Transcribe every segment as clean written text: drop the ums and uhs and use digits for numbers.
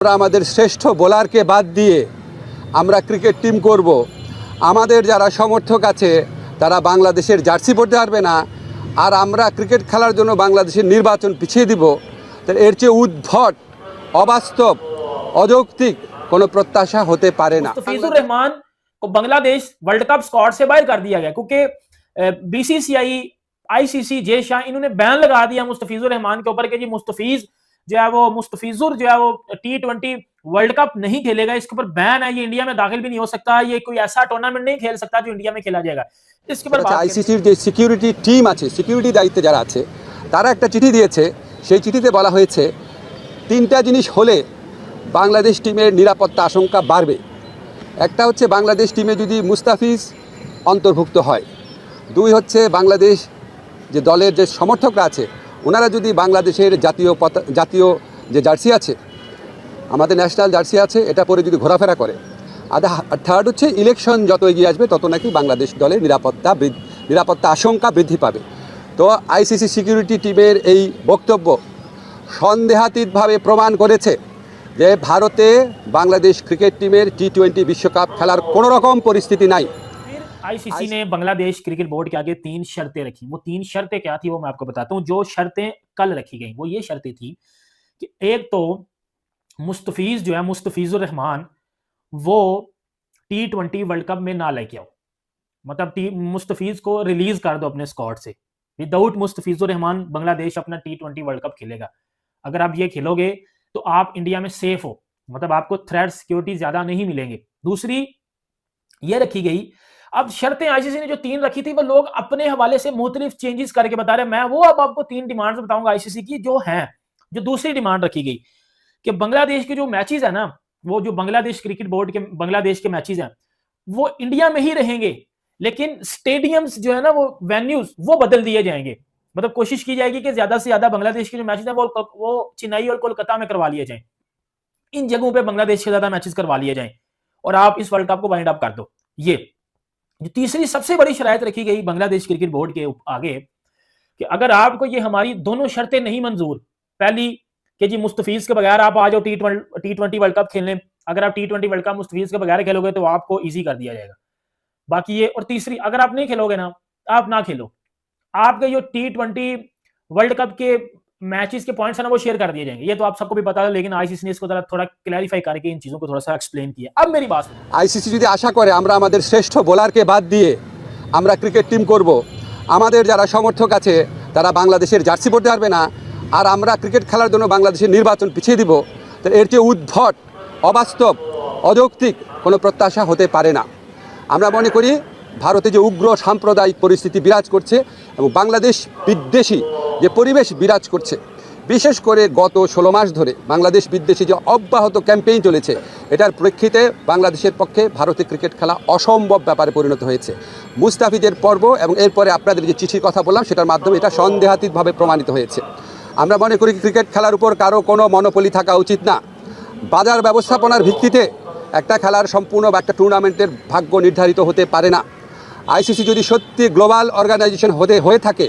আমরা আমাদের শ্রেষ্ঠ বোলারকে বাদ দিয়ে আমরা ক্রিকেট টিম করব। আমাদের যারা সমর্থক আছে তারা বাংলাদেশের জার্সি পরতে পারবে না, আর আমরা ক্রিকেট খেলার জন্য বাংলাদেশের নির্বাচন পিছিয়ে দিব। তাহলে এর চেয়ে উদ্ভট, অবাস্তব, অযৌক্তিক কোনো প্রত্যাশা হতে পারে না। मुस्तफिजुर रहमान को बांग्लादेश वर्ल्ड कप स्क्वाड से बाहर कर दिया गया क्योंकि बीसीसीआई, आईसीसी, जे शाह इन्होंने बैन लगा दिया मुस्तफिजुर रहमान के ऊपर कि जी मुस्तफिज जो है वो मुस्तफिजुर जो है वो T20 वर्ल्ड कप नहीं खेलेगा, इसके ऊपर बैन है, ये इंडिया में दाखिल भी नहीं हो सकता, ये कोई ऐसा टूर्नामेंट नहीं खेल सकता जो इंडिया में खेला जाएगा। इसके ऊपर আইসিসির যে সিকিউরিটি টিম আছে, সিকিউরিটি দায়িত্বে যারা আছে তারা একটা চিঠি দিয়েছে। সেই চিঠিতে বলা হয়েছে তিনটা জিনিস হলে বাংলাদেশ টিমের নিরাপত্তা আশঙ্কা বাড়বে। একটা হচ্ছে বাংলাদেশ টিমে যদি মুস্তাফিজ অন্তর্ভুক্ত হয়, দুই হচ্ছে বাংলাদেশ যে দলের যে সমর্থকরা আছে ওনারা যদি বাংলাদেশের জাতীয় যে জার্সি আছে, আমাদের ন্যাশনাল জার্সি আছে, এটা পরে যদি ঘোরাফেরা করে, আর থার্ড হচ্ছে ইলেকশন যত এগিয়ে আসবে তত নাকি বাংলাদেশ দলের নিরাপত্তা আশঙ্কা বৃদ্ধি পাবে। তো আইসিসি সিকিউরিটি টিমের এই বক্তব্য সন্দেহাতীতভাবে প্রমাণ করেছে যে ভারতে বাংলাদেশ ক্রিকেট টিমের T20 বিশ্বকাপ খেলার কোনো রকম পরিস্থিতি নাই। आईसीसी ने बांग्लादेश क्रिकेट बोर्ड के आगे 3 शर्तें रखी। वो 3 शर्तें क्या थी वो मैं आपको बताता हूँ। जो शर्तें कल रखी गई वो ये शर्तें थी कि एक तो मुस्तफिज जो है मुस्तफिजुर रहमान वो T20 वर्ल्ड कप में ना लेके आओ, मतलब मुस्तफिज को रिलीज कर दो अपने स्क्वाड से। विदाउट मुस्तफिजुर रहमान बांग्लादेश अपना T20 वर्ल्ड कप खेलेगा। अगर आप ये खेलोगे तो आप इंडिया में सेफ हो, मतलब आपको थ्रेट सिक्योरिटी ज्यादा नहीं मिलेंगे। दूसरी ये रखी गई, अब शर्तें आईसीसी ने जो 3 रखी थी वो लोग अपने हवाले से मुख्तलिफ चेंजेस करके बता रहे हैं। मैं वो अब आपको 3 डिमांड्स बताऊंगा आईसीसी की जो हैं। जो दूसरी डिमांड रखी गई कि बांग्लादेश के जो मैचेस है ना, वो जो बांग्लादेश क्रिकेट बोर्ड के बांग्लादेश के मैचेस हैं वो इंडिया में ही रहेंगे, लेकिन स्टेडियम्स जो है ना वो वेन्यूज वो बदल दिए जाएंगे। मतलब कोशिश की जाएगी कि ज्यादा से ज्यादा बांग्लादेश के जो मैचेस हैं वो चेन्नई और कोलकाता में करवा लिए जाएं। इन जगहों पे बांग्लादेश के ज्यादा मैचेस करवा लिए जाएं और आप इस वर्ल्ड कप को वाइंड अप कर दो। ये जो तीसरी सबसे बड़ी शरायत रखी गई बांग्लादेश क्रिकेट बोर्ड के आगे कि अगर आपको ये हमारी दोनों शर्तें नहीं मंजूर, पहली कि जी मुस्तफिज के बगैर आप आ जाओ T20 वर्ल्ड कप खेलने, अगर आप T20 वर्ल्ड कप मुस्तफिज के बगैर खेलोगे तो आपको इजी कर दिया जाएगा। बाकी ये, और तीसरी अगर आप नहीं खेलोगे ना, आप ना खेलो, आपके जो T20 वर्ल्ड कप के मैचेस के पॉइंट्स है ना वो शेयर कर दिए जाएंगे। ये तो आप सबको भी पता है, लेकिन आईसीसी ने इसको थोड़ा क्लैरिफाई करके इन चीजों को थोड़ा सा एक्सप्लेन किया। अब मेरी बात, আইসিসি যদি আশা করে আমরা আমাদের শ্রেষ্ঠ বোলারকে বাদ দিয়ে আমরা ক্রিকেট টিম করব, আমাদের যারা সমর্থক আছে তারা বাংলাদেশের জার্সি পরতে পারবে না, আর আমরা ক্রিকেট খেলার জন্য বাংলাদেশের নির্বাচন পিছিয়ে দিব, তাহলে এর চেয়ে উদ্ভট, অবাস্তব, অযৌক্তিক কোনো প্রত্যাশা হতে পারে না। আমরা মনে করি ভারতে যে উগ্র সাম্প্রদায়িক পরিস্থিতি বিরাজ করছে এবং বাংলাদেশ বিদ্বেষী যে পরিবেশ বিরাজ করছে, বিশেষ করে গত 16 মাস ধরে বাংলাদেশ বিদ্বেষী যে অব্যাহত ক্যাম্পেইন চলেছে, এটার প্রেক্ষিতে বাংলাদেশের পক্ষে ভারতে ক্রিকেট খেলা অসম্ভব ব্যাপারে পরিণত হয়েছে। মুস্তাফিজের পর্ব এবং এরপরে আপনাদের যে চিঠির কথা বললাম সেটার মাধ্যমে এটা সন্দেহাতীতভাবে প্রমাণিত হয়েছে। আমরা মনে করি ক্রিকেট খেলার উপর কারো কোনো মনোপলি থাকা উচিত না। বাজার ব্যবস্থাপনার ভিত্তিতে একটা খেলার সম্পূর্ণ বা একটা টুর্নামেন্টের ভাগ্য নির্ধারিত হতে পারে না। আইসিসি যদি সত্যি গ্লোবাল অর্গানাইজেশন হয়ে থাকে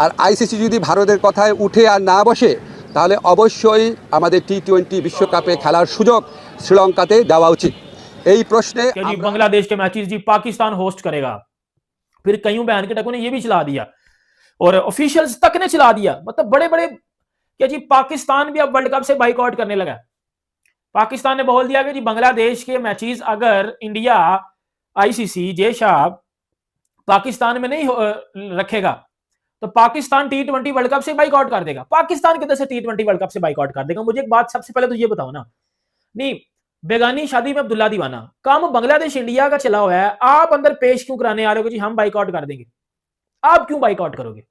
আর আইসিসি যদি ভারতের কথায় উঠে আর না বসে, তাহলে অবশ্যই আমাদের T20 বিশ্বকাপে খেলার সুযোগ শ্রীলঙ্কাতে দেওয়া উচিত। এই প্রশ্নে बांग्लादेश के मैचेस जी पाकिस्तान होस्ट करेगा, फिर कईयों बहन के टकों ने ये भी चला दिया और ऑफिशियल्स तक ने चला दिया, मतलब बड़े बड़े क्या जी पाकिस्तान भी अब वर्ल्ड कप से बाइकआउट करने लगा। पाकिस्तान ने बोल दिया कि जी बांग्लादेश के मैचेस अगर इंडिया आईसीसी जे शाह पाकिस्तान में नहीं रखेगा तो पाकिस्तान T20 वर्ल्ड कप से बाइकआउट कर देगा। पाकिस्तान किधर से T20 वर्ल्ड कप से बाइकआउट कर देगा? मुझे एक बात सबसे पहले तो ये बताओ ना, नहीं बेगानी शादी में अब्दुल्ला दीवाना काम बांग्लादेश इंडिया का चला हुआ है, आप अंदर पेश क्यों कराने आ रहे हो कि जी हम बाइकआउट कर देंगे? आप क्यों बाइकआउट करोगे?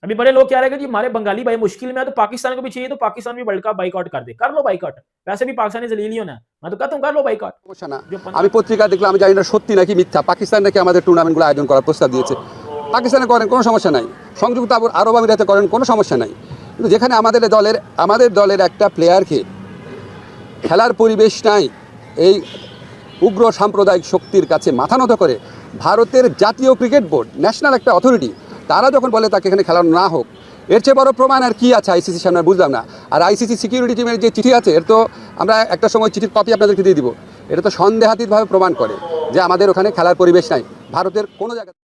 अभी बड़े लोग कह रहे हैं कि जी हमारे बंगाली भाई मुश्किल में है तो पाकिस्तान को भी चाहिए, तो पाकिस्तान भी वर्ल्ड कप बाइकआउट कर दे। कर लो बाइकआउट, वैसे भी पाकिस्तानी जलील ही होना है, मैं तो कहता हूं कर लो बाइकआउट। আমি পত্রিকা দেখলাম, আমি জানি না সত্যি নাকি মিথ্যা, পাকিস্তান নাকি আমাদের টুর্নামেন্টগুলো আয়োজন করার প্রস্তাব দিয়েছে। পাকিস্তানে করেন কোনো সমস্যা নাই, সংযুক্ত আরব আমিরাতে করেন কোনো সমস্যা নাই, কিন্তু যেখানে আমাদের দলের একটা প্লেয়ারকে খেলার পরিবেশ নাই, এই উগ্র সাম্প্রদায়িক শক্তির কাছে মাথা নত করে ভারতের জাতীয় ক্রিকেট বোর্ড, ন্যাশনাল একটা অথরিটি, তারা যখন বলে তাকে এখানে খেলানো না হোক, এর চেয়ে বড় প্রমাণ আর কি আছে আইসিসির সামনে বুঝলাম না। আর আইসিসি সিকিউরিটি টিমের যে চিঠি আছে, এর তো আমরা একটা সময় চিঠির কপি আপনাদেরকে দিয়ে দিব। এটা তো সন্দেহাতীতভাবে প্রমাণ করে যে আমাদের ওখানে খেলার পরিবেশ নাই ভারতের কোনো জায়গায়।